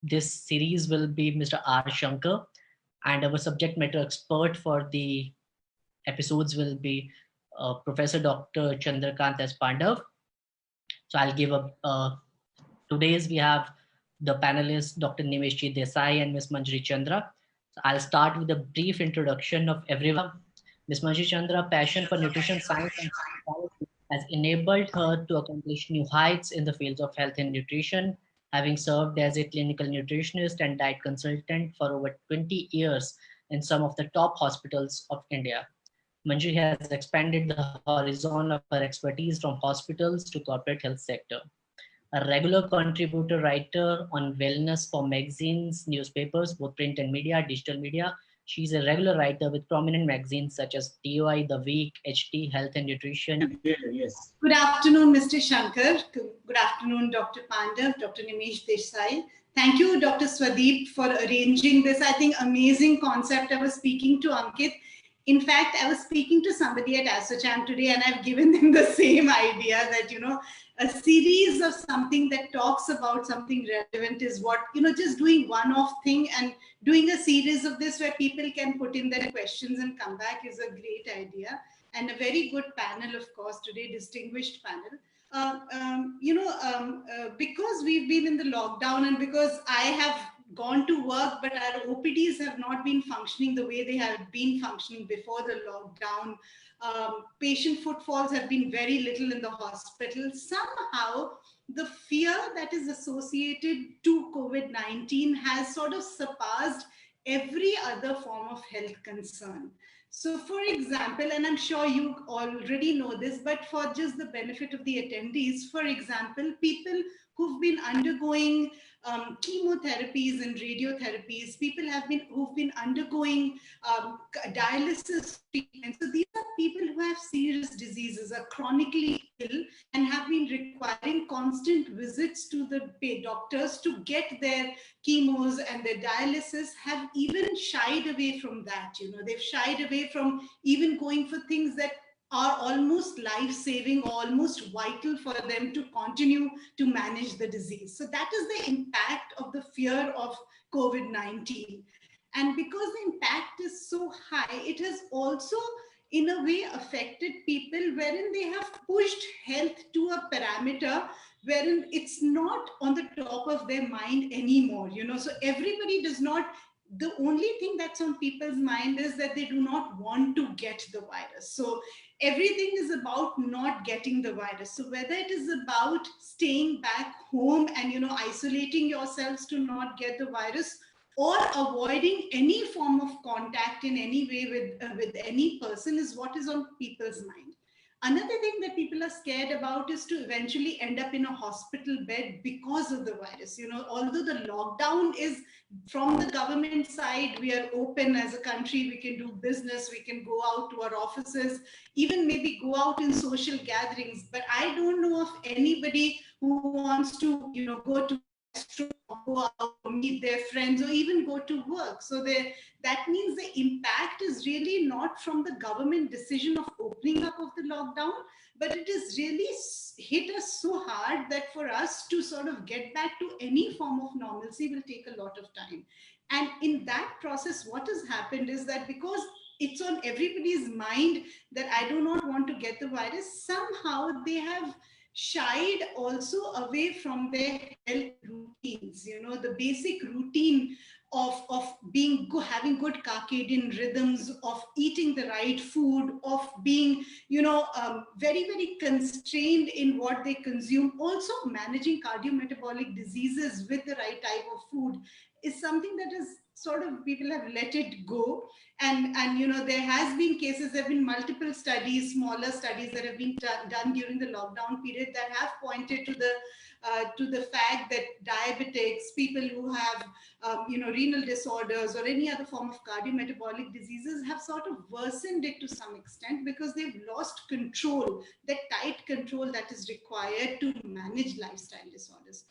This series will be Mr. R. Shankar, and our subject matter expert for the episodes will be Professor Dr. Chandrakant S. Pandav. So I'll give today's we have the panelists Dr. Nimesh Desai and Ms. Manjari Chandra. So I'll start with a brief introduction of everyone. Ms. Manjari Chandra, passion for nutrition science and psychology has enabled her to accomplish new heights in the fields of health and nutrition, having served as a clinical nutritionist and diet consultant for over 20 years in some of the top hospitals of India. Manjari has expanded the horizon of her expertise from hospitals to corporate health sector. A regular contributor writer on wellness for magazines, newspapers, both print and media, digital media. She's a regular writer with prominent magazines such as DOI, The Week, HT, Health and Nutrition. Yes. Good afternoon, Mr. Shankar. Good afternoon, Dr. Pandav, Dr. Nimesh Desai. Thank you, Dr. Swadeep, for arranging this, I think, amazing concept. I was speaking to Ankit. In fact, I was speaking to somebody at ASSOCHAM today, and I've given them the same idea that, a series of something that talks about something relevant is what, just doing one-off thing and doing a series of this where people can put in their questions and come back is a great idea. And a very good panel, of course, today, distinguished panel. Because we've been in the lockdown and because I have gone to work, but our OPDs have not been functioning the way they have been functioning before the lockdown. Patient footfalls have been very little in the hospital. Somehow, the fear that is associated to COVID-19 has sort of surpassed every other form of health concern. So, for example, and I'm sure you already know this, but for just the benefit of the attendees, for example, people who've been undergoing chemotherapies and radiotherapies, people who've been undergoing dialysis treatment. So these are people who have serious diseases, are chronically ill, and have been requiring constant visits to the doctors to get their chemos and their dialysis, have even shied away from that. They've shied away from even going for things that are almost life-saving, almost vital for them to continue to manage the disease. So that is the impact of the fear of COVID-19. And because the impact is so high, it has also in a way affected people wherein they have pushed health to a parameter wherein it's not on the top of their mind anymore. So everybody does not, the only thing that's on people's mind is that they do not want to get the virus. So everything is about not getting the virus. So whether it is about staying back home and isolating yourselves to not get the virus, or avoiding any form of contact in any way with any person, is what is on people's mind. Another thing that people are scared about is to eventually end up in a hospital bed because of the virus. Although the lockdown is from the government side, we are open as a country, we can do business, we can go out to our offices, even maybe go out in social gatherings. But I don't know of anybody who wants to, go to go out, meet their friends, or even go to work. So that means the impact is really not from the government decision of opening up of the lockdown, but it is really hit us so hard that for us to sort of get back to any form of normalcy will take a lot of time. And in that process, what has happened is that because it's on everybody's mind that I do not want to get the virus, somehow they have shied also away from their health routines, the basic routine of having good circadian rhythms, of eating the right food, of being, very, very constrained in what they consume, also managing cardiometabolic diseases with the right type of food, is something that is sort of, people have let it go. And there has been cases, there have been multiple studies, smaller studies that have been done during the lockdown period that have pointed to the fact that diabetics, people who have renal disorders or any other form of cardiometabolic diseases, have sort of worsened it to some extent because they've lost control, that tight control that is required to manage lifestyle disorders.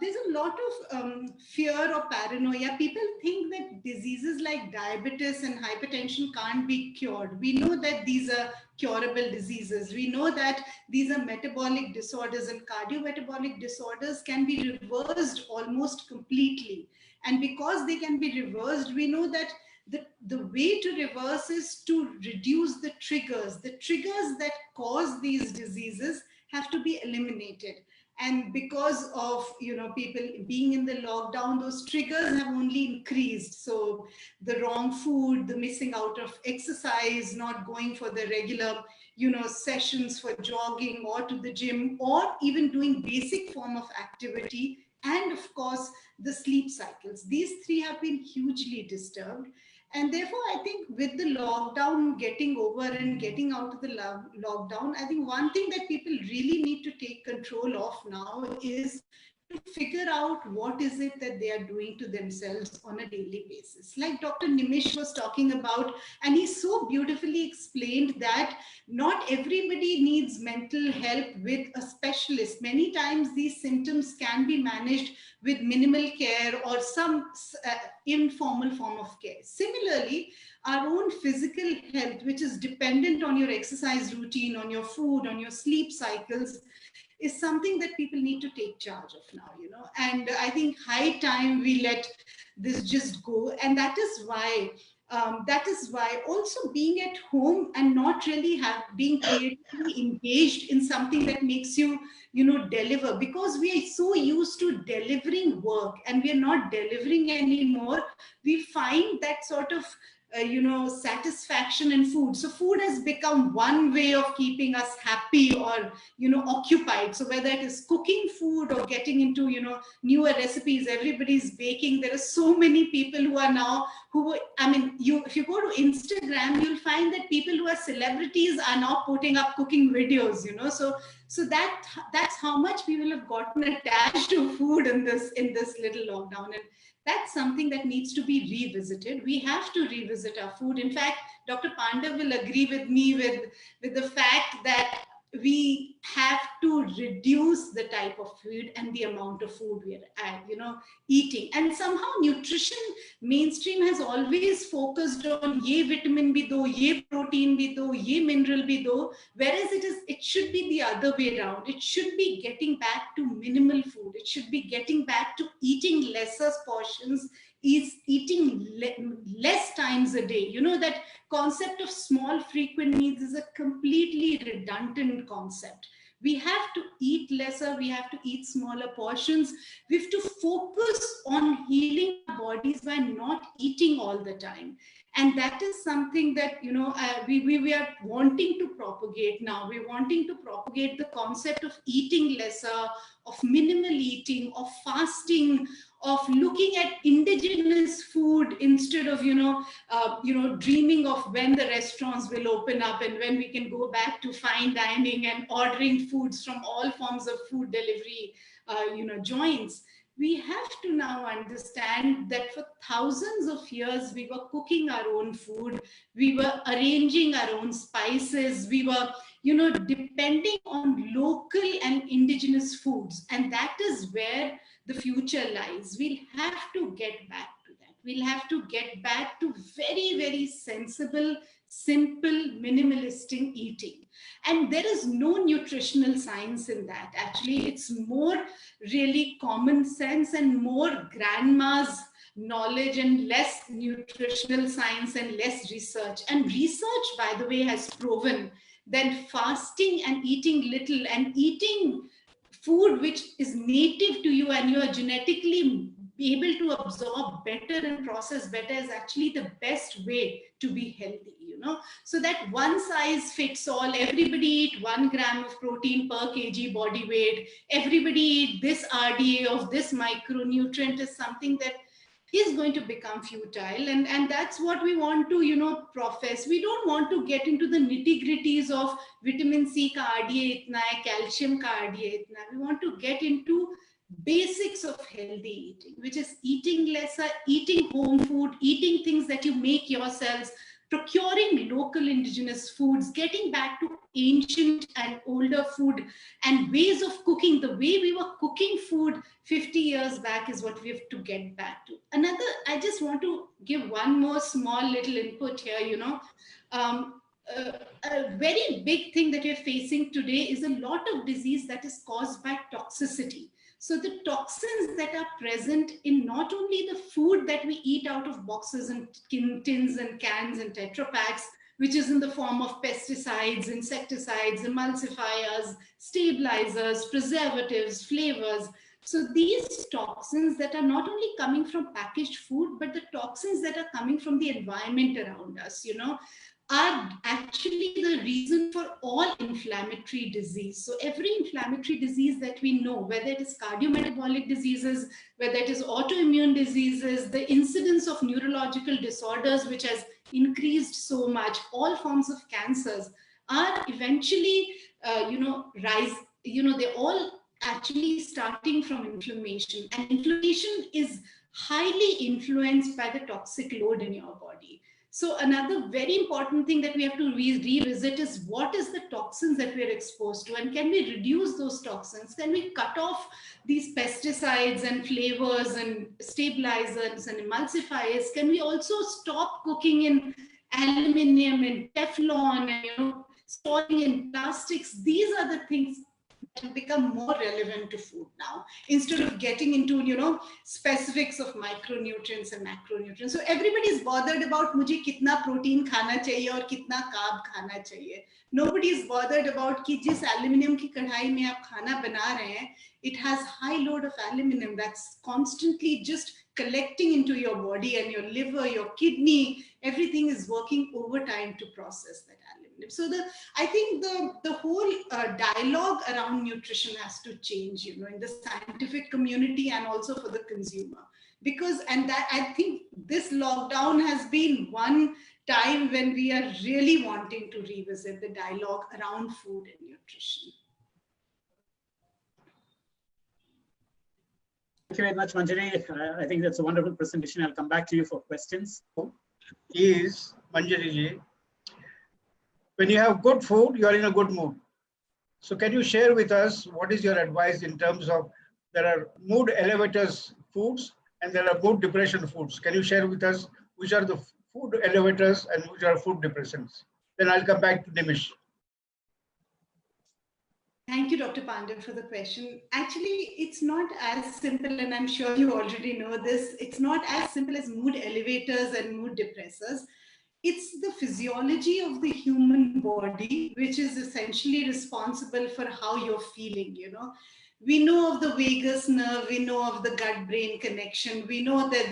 there's a lot of fear or paranoia. People think that diseases like diabetes and hypertension can't be cured. We know that these are curable diseases. We know that these are metabolic disorders, and cardiometabolic disorders can be reversed almost completely. And because they can be reversed, we know that the way to reverse is to reduce the triggers. The triggers that cause these diseases have to be eliminated. And because of people being in the lockdown, those triggers have only increased. So the wrong food, the missing out of exercise, not going for the regular sessions for jogging or to the gym, or even doing basic form of activity, and of course the sleep cycles, these three have been hugely disturbed. And therefore, I think with the lockdown getting over and getting out of the lockdown, I think one thing that people really need to take control of now is to figure out what is it that they are doing to themselves on a daily basis. Like Dr. Nimesh was talking about, and he so beautifully explained that not everybody needs mental help with a specialist. Many times these symptoms can be managed with minimal care or some informal form of care. Similarly, our own physical health, which is dependent on your exercise routine, on your food, on your sleep cycles, is something that people need to take charge of now. And I think high time we let this just go. And that is why also being at home and not really being creatively engaged in something that makes you deliver, because we are so used to delivering work and we are not delivering anymore. We find that sort of satisfaction in food. So food has become one way of keeping us happy or occupied. So whether it is cooking food or getting into newer recipes, everybody's baking. There are so many people who are now if you go to Instagram, you'll find that people who are celebrities are now putting up cooking videos. So that's how much people have gotten attached to food in this little lockdown. And that's something that needs to be revisited. We have to revisit our food. In fact, Dr. Pandav will agree with me with the fact that we have to reduce the type of food and the amount of food we are eating. And somehow nutrition mainstream has always focused on ye vitamin bhi do, ye protein bhi do, ye mineral bhi do, whereas it should be the other way around. It should be getting back to minimal food. It should be getting back to eating lesser portions, is eating less times a day. That concept of small frequent meals is a completely redundant concept. We have to eat lesser, we have to eat smaller portions. We have to focus on healing our bodies by not eating all the time. And that is something that we are wanting to propagate now. We're wanting to propagate the concept of eating lesser, of minimal eating, of fasting, of looking at indigenous food instead of dreaming of when the restaurants will open up and when we can go back to fine dining and ordering foods from all forms of food delivery joints. We have to now understand that for thousands of years we were cooking our own food, we were arranging our own spices, we were depending on local and indigenous foods. And that is where the future lies. We'll have to get back to that. We'll have to get back to very, very sensible, simple, minimalistic eating. And there is no nutritional science in that. Actually, it's more really common sense and more grandma's knowledge and less nutritional science and less research. And research, by the way, has proven that fasting and eating little and eating food which is native to you and you are genetically able to absorb better and process better is actually the best way to be healthy. So that one size fits all, everybody eat 1 gram of protein per kg body weight, everybody eat this RDA of this micronutrient, is something that is going to become futile. And that's what we want to profess. We don't want to get into the nitty gritties of vitamin C ka RDA itna hai, calcium ka RDA itna. We want to get into basics of healthy eating, which is eating lesser, eating home food, eating things that you make yourselves, procuring local indigenous foods, getting back to ancient and older food and ways of cooking. The way we were cooking food 50 years back is what we have to get back to. Another, I just want to give one more small little input here, um, a very big thing that we're facing today is a lot of disease that is caused by toxicity. So the toxins that are present in not only the food that we eat out of boxes and tins and cans and Tetra packs, which is in the form of pesticides, insecticides, emulsifiers, stabilizers, preservatives, flavors. So these toxins that are not only coming from packaged food, but the toxins that are coming from the environment around us, are actually the reason for all inflammatory disease. So every inflammatory disease that we know, whether it is cardiometabolic diseases, whether it is autoimmune diseases, the incidence of neurological disorders, which has increased so much, all forms of cancers are eventually, rise, they're all actually starting from inflammation. And inflammation is highly influenced by the toxic load in your body. So another very important thing that we have to revisit is what is the toxins that we are exposed to, and can we reduce those toxins? Can we cut off these pesticides and flavors and stabilizers and emulsifiers? Can we also stop cooking in aluminum and Teflon and storing in plastics? These are the things and become more relevant to food now, instead of getting into specifics of micronutrients and macronutrients. So everybody is bothered about मुझे कितना protein खाना चाहिए और कितना carb खाना चाहिए. Nobody is bothered about कि जिस aluminium की कढ़ाई में आप खाना बना रहे हैं, it has high load of aluminum that's constantly just collecting into your body, and your liver, your kidney, everything is working overtime to process that aluminum. So I think the whole dialogue around nutrition has to change, in the scientific community and also for the consumer. Because, and that I think this lockdown has been one time when we are really wanting to revisit the dialogue around food and nutrition. Thank you very much, Manjari. I think that's a wonderful presentation. I'll come back to you for questions. Is Manjari ji, when you have good food, you are in a good mood. So can you share with us what is your advice in terms of, there are mood elevators foods and there are mood depression foods. Can you share with us which are the food elevators and which are food depressants? Then I'll come back to Nimesh. Thank you, Dr. Pandav, for the question. Actually, it's not as simple, and I'm sure you already know this. It's not as simple as mood elevators and mood depressors. It's the physiology of the human body, which is essentially responsible for how you're feeling, We know of the vagus nerve, we know of the gut-brain connection. We know that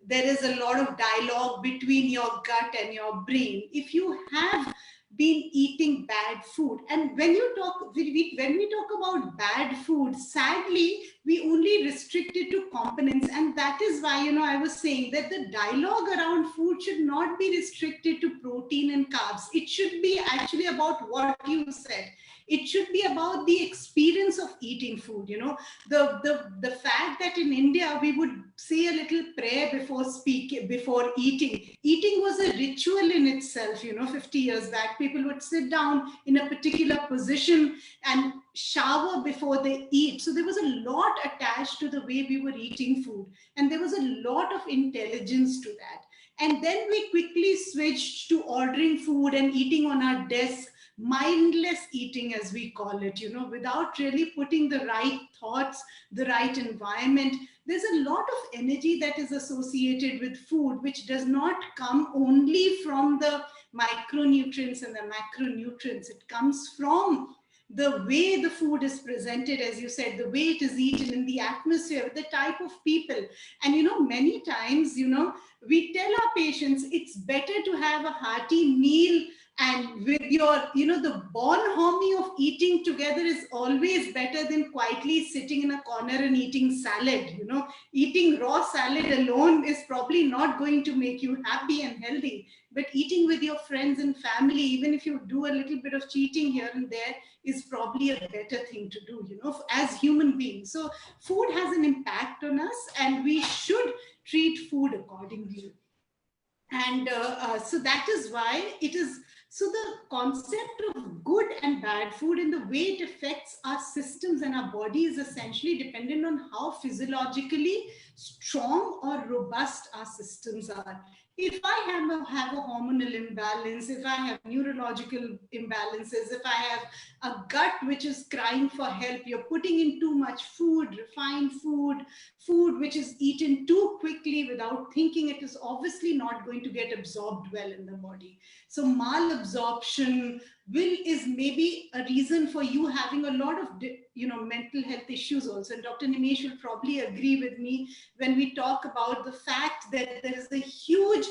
there is a lot of dialogue between your gut and your brain. If you have been eating bad food, and when we talk about bad food, sadly we only restrict it to components, and that is why I was saying that the dialogue around food should not be restricted to protein and carbs. It should be actually about what you said. It should be about the experience of eating food. The fact that in India we would say a little prayer before eating. Eating was a ritual in itself. 50 years back, people would sit down in a particular position and shower before they eat. So there was a lot attached to the way we were eating food, and there was a lot of intelligence to that. And then we quickly switched to ordering food and eating on our desk, mindless eating, as we call it, without really putting the right thoughts, the right environment. There's a lot of energy that is associated with food, which does not come only from the micronutrients and the macronutrients. It comes from the way the food is presented, as you said, the way it is eaten, in the atmosphere, the type of people. And many times, we tell our patients it's better to have a hearty meal, and with your, the bonhomie of eating together is always better than quietly sitting in a corner and eating salad. Eating raw salad alone is probably not going to make you happy and healthy, but eating with your friends and family, even if you do a little bit of cheating here and there, is probably a better thing to do, as human beings. So food has an impact on us, and we should treat food accordingly. And so that is why it is, so the concept of good and bad food and the way it affects our systems and our body is essentially dependent on how physiologically strong or robust our systems are. If I have a hormonal imbalance, if I have neurological imbalances, if I have a gut which is crying for help, you're putting in too much food, refined food, food which is eaten too quickly without thinking, it is obviously not going to get absorbed well in the body. So malabsorption is maybe a reason for you having a lot of mental health issues also. And Dr. Nimesh will probably agree with me when we talk about the fact that there is a huge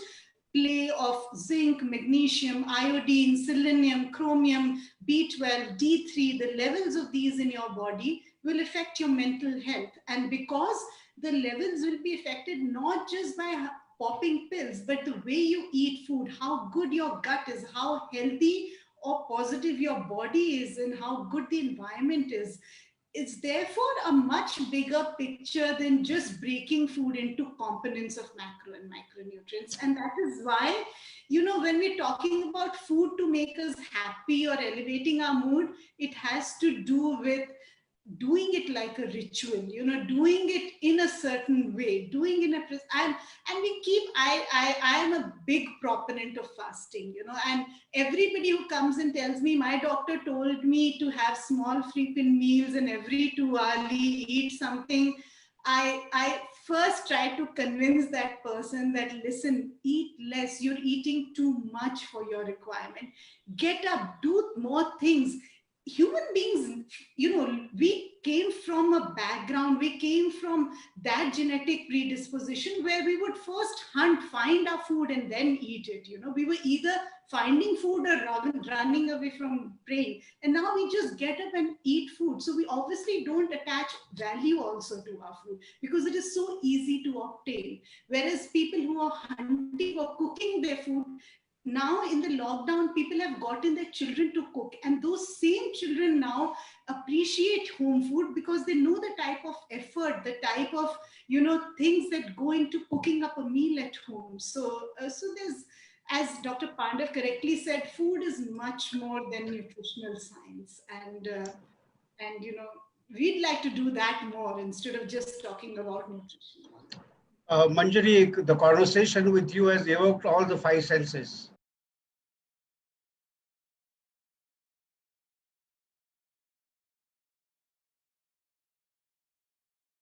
play of zinc, magnesium, iodine, selenium, chromium, B12, D3. The levels of these in your body will affect your mental health. And because the levels will be affected not just by popping pills, but the way you eat food, how good your gut is, how healthy or positive your body is, and how good the environment is. It's therefore a much bigger picture than just breaking food into components of macro and micronutrients. And that is why, when we're talking about food to make us happy or elevating our mood, it has to do with doing it like a ritual, doing it in a certain way, doing in a and we keep I am a big proponent of fasting, and everybody who comes and tells me my doctor told me to have small frequent meals and every 2 hourly eat something, I first try to convince that person that, listen, eat less, you're eating too much for your requirement, get up, do more things. Human beings, we came from a background, we came from that genetic predisposition where we would first hunt, find our food and then eat it. We were either finding food or running away from prey, and now we just get up and eat food. So we obviously don't attach value also to our food because it is so easy to obtain, whereas people who are hunting or cooking their food, now in the lockdown, people have gotten their children to cook, and those same children now appreciate home food because they know the type of effort, the type of things that go into cooking up a meal at home. So there's, as Dr. Pandav correctly said, food is much more than nutritional science, and we'd like to do that more instead of just talking about nutrition. Manjari, the conversation with you has evoked all the 5 senses.